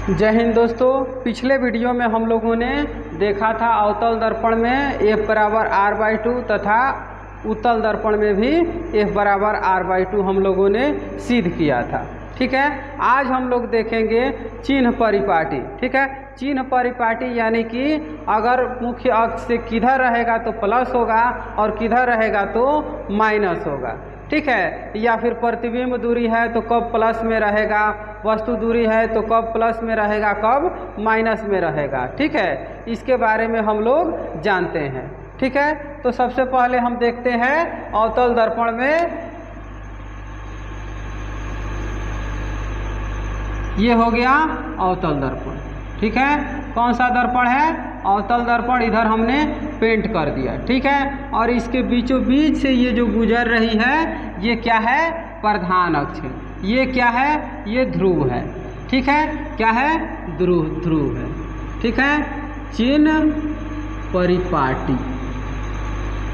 जय हिंद दोस्तों। पिछले वीडियो में हम लोगों ने देखा था अवतल दर्पण में F बराबर r/2 तथा उत्तल दर्पण में भी F बराबर r/2 हम लोगों ने सिद्ध किया था। ठीक है, आज हम लोग देखेंगे चिन्ह परिपाटी। ठीक है, चिन्ह परिपाटी यानी कि अगर मुख्य अक्ष से किधर रहेगा तो प्लस होगा और किधर रहेगा तो माइनस होगा। ठीक है, या फिर प्रतिबिंब दूरी है तो कब प्लस में रहेगा, वस्तु दूरी है तो कब प्लस में रहेगा, कब माइनस में रहेगा। ठीक है, इसके बारे में हम लोग जानते हैं। ठीक है, तो सबसे पहले हम देखते हैं अवतल दर्पण में, ये हो गया अवतल दर्पण। ठीक है, कौन सा दर्पण है? अवतल दर्पण। इधर हमने पेंट कर दिया। ठीक है, और इसके बीचों बीच से ये जो गुजर रही है ये क्या है? प्रधान अक्ष है। ये क्या है? ये ध्रुव है। ठीक है, क्या है? ध्रुव है। ठीक है, चिन्ह परिपाटी।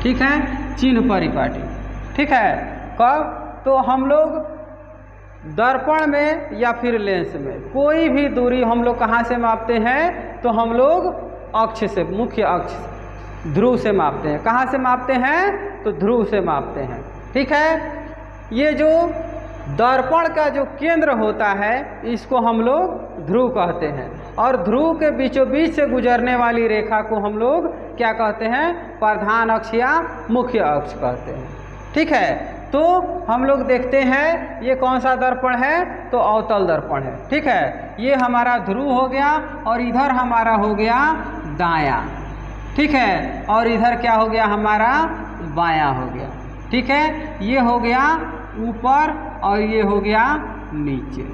ठीक है, चिन्ह परिपाटी। ठीक है, कब? तो हम लोग दर्पण में या फिर लेंस में कोई भी दूरी हम लोग कहाँ से मापते हैं? तो हम लोग अक्ष से, मुख्य अक्ष ध्रुव से मापते हैं। कहाँ से मापते हैं? तो ध्रुव से मापते हैं। ठीक है, ये जो दर्पण का जो केंद्र होता है इसको हम लोग ध्रुव कहते हैं, और ध्रुव के बीचों बीच से गुजरने वाली रेखा को हम लोग क्या कहते हैं? प्रधान अक्ष या मुख्य अक्ष कहते हैं। ठीक है, तो हम लोग देखते हैं ये कौन सा दर्पण है? तो अवतल दर्पण है। ठीक है, ये हमारा ध्रुव हो गया और इधर हमारा हो गया दायां। ठीक है, और इधर क्या हो गया? हमारा बायां हो गया। ठीक है, ये हो गया ऊपर और ये हो गया नीचे।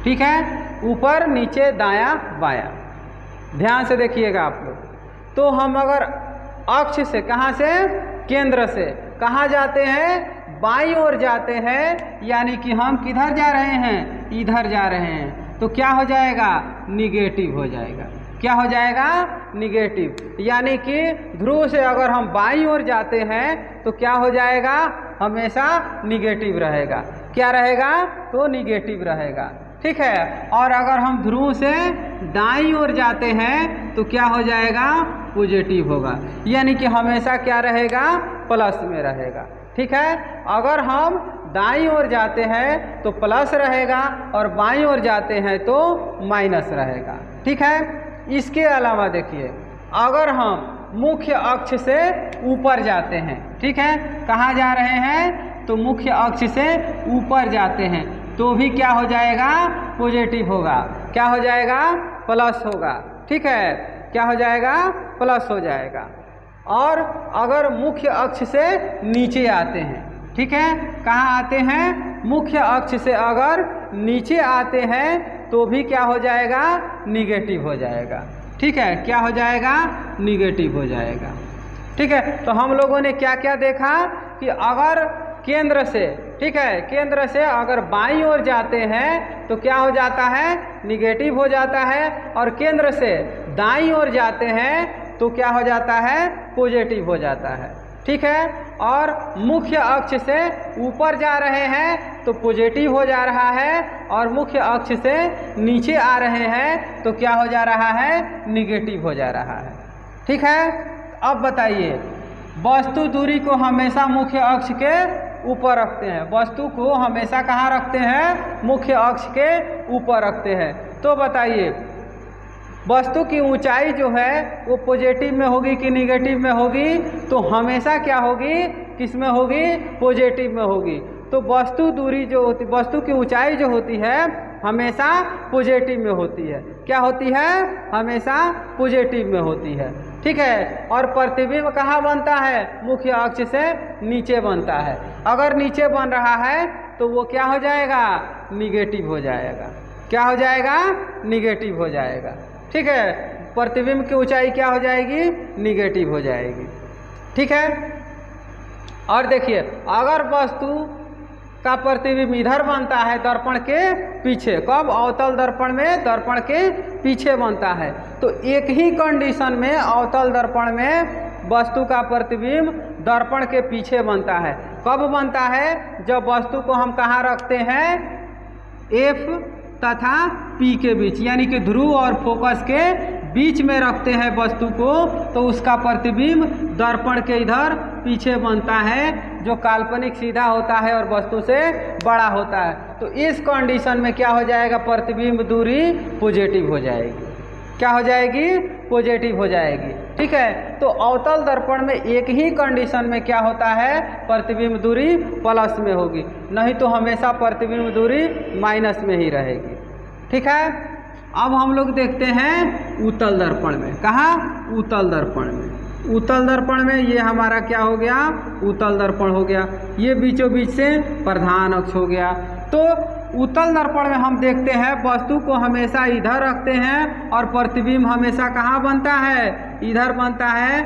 ठीक है, ऊपर नीचे दायां बायां। ध्यान से देखिएगा आप लोग। तो हम अगर अक्ष से, कहाँ से? केंद्र से कहाँ जाते हैं? बाईं ओर जाते हैं, यानी कि हम किधर जा रहे हैं? इधर जा रहे हैं। तो क्या हो जाएगा? निगेटिव हो जाएगा। क्या हो जाएगा? निगेटिव। यानी कि ध्रुव से अगर हम बाईं ओर जाते हैं तो क्या हो जाएगा? हमेशा निगेटिव रहेगा। क्या रहेगा? तो निगेटिव रहेगा। ठीक है, और अगर हम ध्रुव से दाईं ओर जाते हैं तो क्या हो जाएगा? पॉजिटिव होगा। यानी कि हमेशा क्या रहेगा? प्लस में रहेगा। ठीक है, अगर हम दाईं ओर जाते हैं तो प्लस रहेगा और बाईं ओर जाते हैं तो माइनस रहेगा। ठीक है, इसके अलावा देखिए, अगर हम मुख्य अक्ष से ऊपर जाते हैं, ठीक है, कहाँ जा रहे हैं? तो मुख्य अक्ष से ऊपर जाते हैं तो भी क्या हो जाएगा? पॉजिटिव होगा। क्या हो जाएगा? प्लस होगा। ठीक है, क्या हो जाएगा? प्लस हो जाएगा। और अगर मुख्य अक्ष से नीचे आते हैं, ठीक है, कहाँ आते हैं? मुख्य अक्ष से अगर नीचे आते हैं तो भी क्या हो जाएगा? निगेटिव हो जाएगा। ठीक है, क्या हो जाएगा? निगेटिव हो जाएगा। ठीक है, तो हम लोगों ने क्या क्या देखा कि अगर केंद्र से, ठीक है, केंद्र से अगर बाईं ओर जाते हैं तो क्या हो जाता है? निगेटिव हो जाता है, और केंद्र से दाईं ओर जाते हैं तो क्या हो जाता है? पॉजिटिव हो जाता है। ठीक है, और मुख्य अक्ष से ऊपर जा रहे हैं तो पॉजिटिव हो जा रहा है, और मुख्य अक्ष से नीचे आ रहे हैं तो क्या हो जा रहा है? निगेटिव हो जा रहा है। ठीक है, अब बताइए, वस्तु दूरी को हमेशा मुख्य अक्ष के ऊपर रखते हैं। वस्तु को हमेशा कहाँ रखते हैं? मुख्य अक्ष के ऊपर रखते हैं। तो बताइए, वस्तु की ऊंचाई जो है वो पॉजिटिव में होगी कि निगेटिव में होगी? तो हमेशा क्या होगी? किस में होगी? पॉजिटिव में होगी। तो वस्तु दूरी जो होती, वस्तु की ऊंचाई जो होती है हमेशा पॉजिटिव में होती है। क्या होती है? हमेशा पॉजिटिव में होती है। ठीक है, और प्रतिबिंब कहाँ बनता है? मुख्य अक्ष से नीचे बनता है। अगर नीचे बन रहा है तो वो क्या हो जाएगा? निगेटिव हो जाएगा। क्या हो जाएगा? निगेटिव हो जाएगा। ठीक है, प्रतिबिंब की ऊंचाई क्या हो जाएगी? निगेटिव हो जाएगी। ठीक है, और देखिए, अगर वस्तु का प्रतिबिंब इधर बनता है दर्पण के पीछे, कब? अवतल दर्पण में दर्पण के पीछे बनता है, तो एक ही कंडीशन में अवतल दर्पण में वस्तु का प्रतिबिंब दर्पण के पीछे बनता है। कब बनता है? जब वस्तु को हम कहाँ रखते हैं? F तथा P के बीच, यानी कि ध्रुव और फोकस के बीच में रखते हैं वस्तु को, तो उसका प्रतिबिंब दर्पण के इधर पीछे बनता है, जो काल्पनिक सीधा होता है और वस्तु से बड़ा होता है। तो इस कंडीशन में क्या हो जाएगा, प्रतिबिंब दूरी पॉजिटिव हो जाएगी। क्या हो जाएगी, पॉजिटिव हो जाएगी। ठीक है, तो अवतल दर्पण में एक ही कंडीशन में क्या होता है, प्रतिबिंब दूरी प्लस में होगी, नहीं तो हमेशा प्रतिबिंब दूरी माइनस में ही रहेगी। ठीक है, अब हम लोग देखते हैं उत्तल दर्पण में। कहाँ, उत्तल दर्पण में। उत्तल दर्पण में ये हमारा क्या हो गया, उत्तल दर्पण हो गया, ये बीचों बीच से प्रधान अक्ष हो गया। तो उत्तल दर्पण में हम देखते हैं वस्तु को हमेशा इधर रखते हैं और प्रतिबिंब हमेशा कहाँ बनता है, इधर बनता है,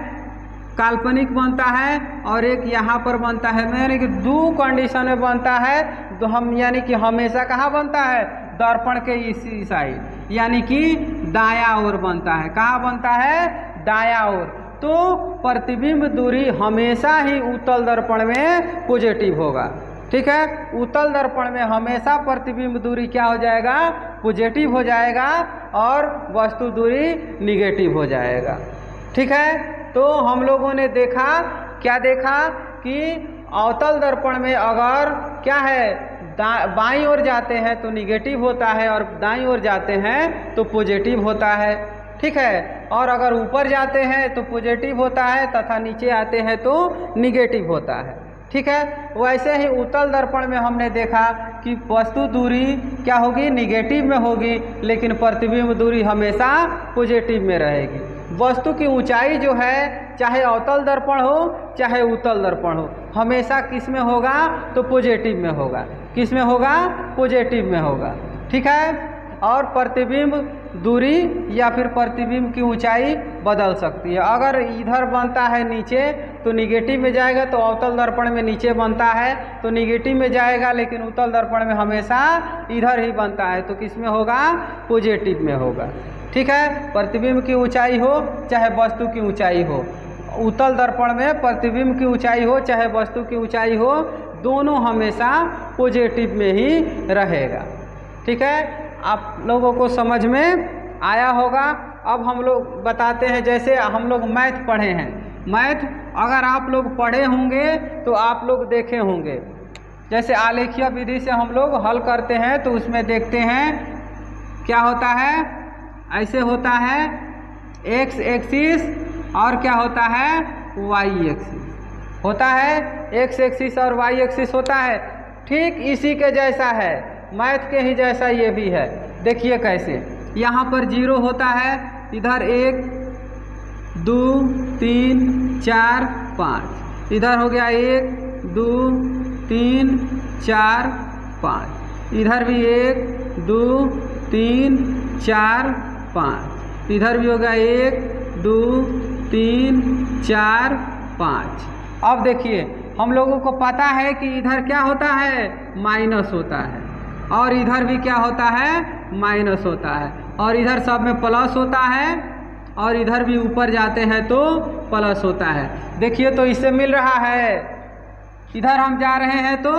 काल्पनिक बनता है, और एक यहाँ पर बनता है, यानी कि दो कंडीशन में बनता है। तो हम यानी कि हमेशा कहाँ बनता है, दर्पण के इसी साइड, यानी कि दायां ओर बनता है। कहाँ बनता है, दायां ओर। तो प्रतिबिंब दूरी हमेशा ही उत्तल दर्पण में पॉजिटिव होगा। ठीक है, उत्तल दर्पण में हमेशा प्रतिबिंब दूरी क्या हो जाएगा, पॉजिटिव हो जाएगा, और वस्तु दूरी निगेटिव हो जाएगा। ठीक है, तो हम लोगों ने देखा, क्या देखा कि अवतल दर्पण में अगर क्या है, बाईं ओर जाते हैं तो निगेटिव होता है, और दाईं ओर जाते हैं तो पॉजिटिव होता है। ठीक है, और अगर ऊपर जाते हैं तो पॉजिटिव होता है तथा नीचे आते हैं तो निगेटिव होता है। ठीक है, वैसे ही उत्तल दर्पण में हमने देखा कि वस्तु दूरी क्या होगी, निगेटिव में होगी, लेकिन प्रतिबिंब दूरी हमेशा पॉजिटिव में रहेगी। वस्तु की ऊंचाई जो है, चाहे अवतल दर्पण हो चाहे उत्तल दर्पण हो, हमेशा किस में होगा, तो पॉजिटिव में होगा। किस में होगा, पॉजिटिव में होगा। ठीक है, और प्रतिबिंब दूरी या फिर प्रतिबिंब की ऊंचाई बदल सकती है। अगर इधर बनता है नीचे तो निगेटिव में जाएगा, तो अवतल दर्पण में नीचे बनता है तो निगेटिव में जाएगा, लेकिन उत्तल दर्पण में हमेशा इधर ही बनता है, तो किस में होगा, पॉजिटिव में होगा। ठीक है, प्रतिबिंब की ऊंचाई हो चाहे वस्तु की ऊंचाई हो, उत्तल दर्पण में प्रतिबिंब की ऊंचाई हो चाहे वस्तु की ऊंचाई हो, दोनों हमेशा पॉजिटिव में ही रहेगा। ठीक है, आप लोगों को समझ में आया होगा। अब हम लोग बताते हैं, जैसे हम लोग मैथ पढ़े हैं, मैथ अगर आप लोग पढ़े होंगे तो आप लोग देखे होंगे, जैसे आलेखीय विधि से हम लोग हल करते हैं, तो उसमें देखते हैं क्या होता है, ऐसे होता है एक्स एक्सिस और क्या होता है, वाई एक्सिस होता है, एक्स एक्सिस और वाई एक्सिस होता है। ठीक इसी के जैसा है, मैथ के ही जैसा ये भी है। देखिए कैसे, यहाँ पर 0 होता है, इधर 1 2 3 4 5, इधर हो गया 1 2 3 4 5, इधर भी 1 2 3 4 5, इधर भी हो गया 1 2 3 4 5। अब देखिए, हम लोगों को पता है कि इधर क्या होता है, माइनस होता है, और इधर भी क्या होता है, माइनस होता है, और इधर सब में प्लस होता है, और इधर भी ऊपर जाते हैं तो प्लस होता है। देखिए, तो इससे मिल रहा है, इधर हम जा रहे हैं तो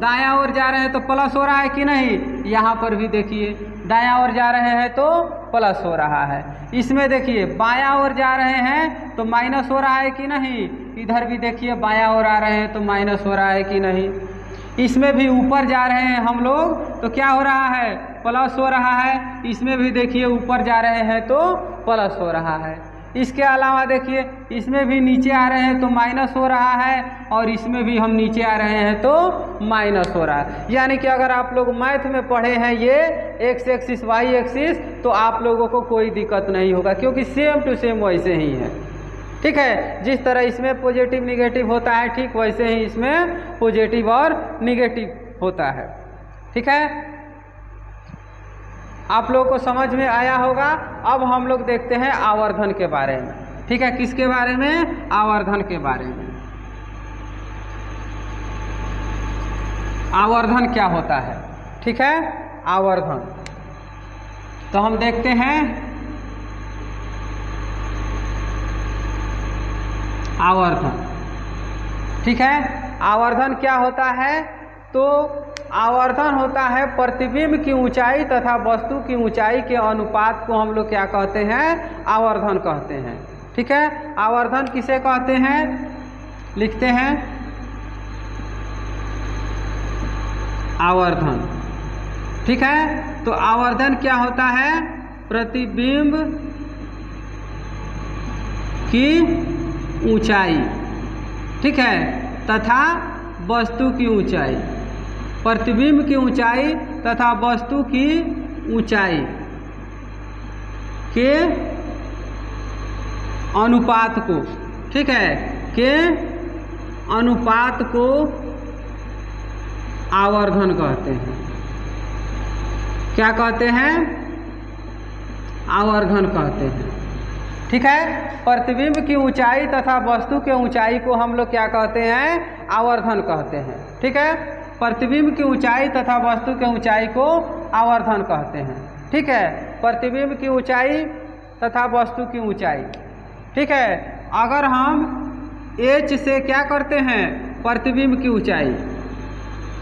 दायां ओर जा रहे हैं तो प्लस हो रहा है कि नहीं, यहाँ पर भी देखिए दायां ओर जा रहे हैं तो प्लस हो रहा है। इसमें देखिए बायां ओर जा रहे हैं तो माइनस हो रहा है कि नहीं, इधर भी देखिए बायां ओर आ रहे हैं तो माइनस हो रहा है कि नहीं। इसमें भी ऊपर जा रहे हैं हम लोग तो क्या हो रहा है, प्लस हो रहा है। इसमें भी देखिए ऊपर जा रहे हैं तो प्लस हो रहा है। इसके अलावा देखिए इसमें भी नीचे आ रहे हैं तो माइनस हो रहा है, और इसमें भी हम नीचे आ रहे हैं तो माइनस हो रहा है। यानी कि अगर आप लोग मैथ में पढ़े हैं ये एक्स एक्सिस वाई एक्सिस, तो आप लोगों को कोई दिक्कत नहीं होगा, क्योंकि सेम टू सेम वैसे ही है। ठीक है, जिस तरह इसमें पॉजिटिव निगेटिव होता है, ठीक वैसे ही इसमें पॉजिटिव और निगेटिव होता है। ठीक है, आप लोगों को समझ में आया होगा। अब हम लोग देखते हैं आवर्धन के बारे में। ठीक है, किसके बारे में, आवर्धन के बारे में। आवर्धन क्या होता है, ठीक है, आवर्धन तो हम देखते हैं आवर्धन। ठीक है, आवर्धन क्या होता है, तो आवर्धन होता है प्रतिबिंब की ऊंचाई तथा वस्तु की ऊंचाई के अनुपात को हम लोग क्या कहते हैं, आवर्धन कहते हैं। ठीक है, आवर्धन किसे कहते हैं, लिखते हैं आवर्धन। ठीक है, तो आवर्धन क्या होता है, प्रतिबिंब की ऊंचाई, ठीक है, तथा वस्तु की ऊंचाई, प्रतिबिंब की ऊंचाई तथा वस्तु की ऊंचाई के अनुपात को, ठीक है, के अनुपात को आवर्धन कहते हैं। क्या कहते हैं, आवर्धन कहते हैं। ठीक है, प्रतिबिंब की ऊंचाई तथा वस्तु के ऊंचाई को हम लोग क्या कहते हैं, आवर्धन कहते हैं। ठीक है, प्रतिबिंब की ऊंचाई तथा वस्तु के ऊंचाई को आवर्धन कहते हैं। ठीक है, प्रतिबिंब की ऊंचाई तथा वस्तु की ऊंचाई। ठीक है, अगर हम h से क्या करते हैं, प्रतिबिंब की ऊंचाई,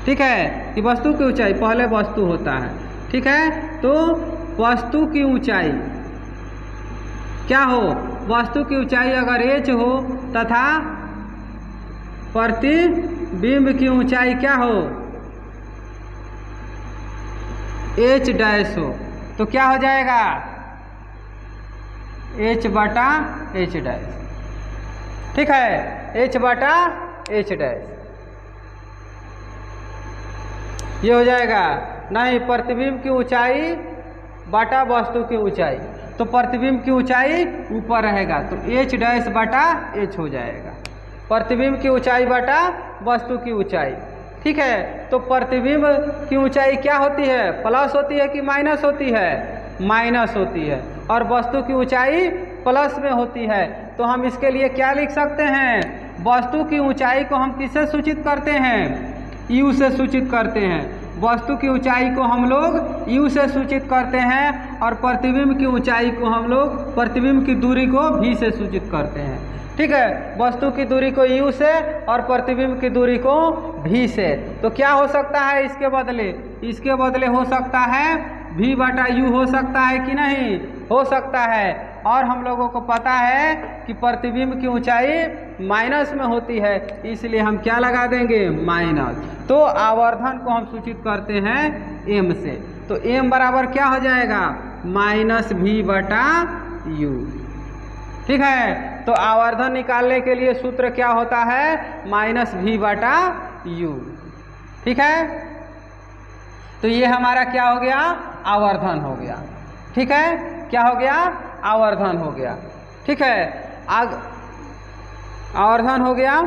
ठीक है, कि वस्तु की ऊंचाई, पहले वस्तु होता है। ठीक है, तो वस्तु की ऊंचाई क्या हो, वस्तु की ऊंचाई अगर h हो तथा प्रतिबिंब की ऊंचाई क्या हो, h डैश हो, तो क्या हो जाएगा, h बटा h डैश। ठीक है, h बटा h डैश ये हो जाएगा। नहीं, प्रतिबिंब की ऊंचाई बटा वस्तु की ऊंचाई, तो प्रतिबिंब की ऊंचाई ऊपर रहेगा तो h डैश बटा h हो जाएगा, प्रतिबिंब की ऊंचाई बटा वस्तु की ऊंचाई। ठीक है, तो प्रतिबिंब की ऊंचाई क्या होती है, प्लस होती है कि माइनस होती है, माइनस होती है, और वस्तु की ऊंचाई प्लस में होती है। तो हम इसके लिए क्या लिख सकते हैं, वस्तु की ऊंचाई को हम किससे सूचित करते हैं, u से सूचित करते हैं। वस्तु की ऊंचाई को हम लोग u से सूचित करते हैं और प्रतिबिंब की ऊंचाई को हम लोग, प्रतिबिंब की दूरी को v से सूचित करते हैं। ठीक है, वस्तु की दूरी को u से और प्रतिबिंब की दूरी को v से। तो क्या हो सकता है इसके बदले, इसके बदले हो सकता है v बटा u हो सकता है कि नहीं, हो सकता है। और हम लोगों को पता है कि प्रतिबिंब की ऊंचाई माइनस में होती है, इसलिए हम क्या लगा देंगे, माइनस। तो आवर्धन को हम सूचित करते हैं m से, तो m बराबर क्या हो जाएगा, माइनस v बटा u। ठीक है, तो आवर्धन निकालने के लिए सूत्र क्या होता है, माइनस v बटा u। ठीक है, तो ये हमारा क्या हो गया, आवर्धन हो गया। ठीक है, क्या हो गया, आवर्धन हो गया। ठीक है, आवर्धन हो गया।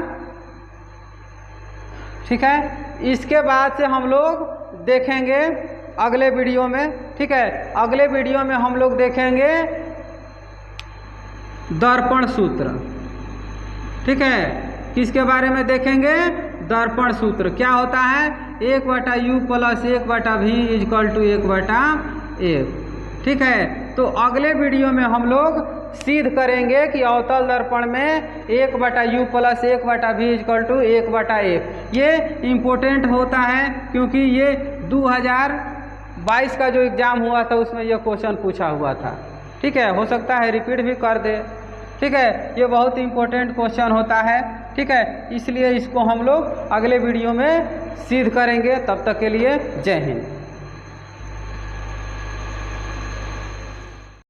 ठीक है, इसके बाद से हम लोग देखेंगे अगले वीडियो में। ठीक है, अगले वीडियो में हम लोग देखेंगे दर्पण सूत्र। ठीक है, किसके बारे में देखेंगे, दर्पण सूत्र। क्या होता है, 1 बटा u प्लस 1 बटा v इजकल टू 1 बटा 1। ठीक है, तो अगले वीडियो में हम लोग सिद्ध करेंगे कि अवतल दर्पण में 1 बटा u प्लस 1 बटा v इजकल टू 1 बटा 1। ये इम्पोर्टेंट होता है क्योंकि ये 2022 का जो एग्ज़ाम हुआ था उसमें यह क्वेश्चन पूछा हुआ था। ठीक है, हो सकता है रिपीट भी कर दे। ठीक है, ये बहुत इम्पोर्टेंट क्वेश्चन होता है। ठीक है, इसलिए इसको हम लोग अगले वीडियो में सिद्ध करेंगे। तब तक के लिए जय हिंद।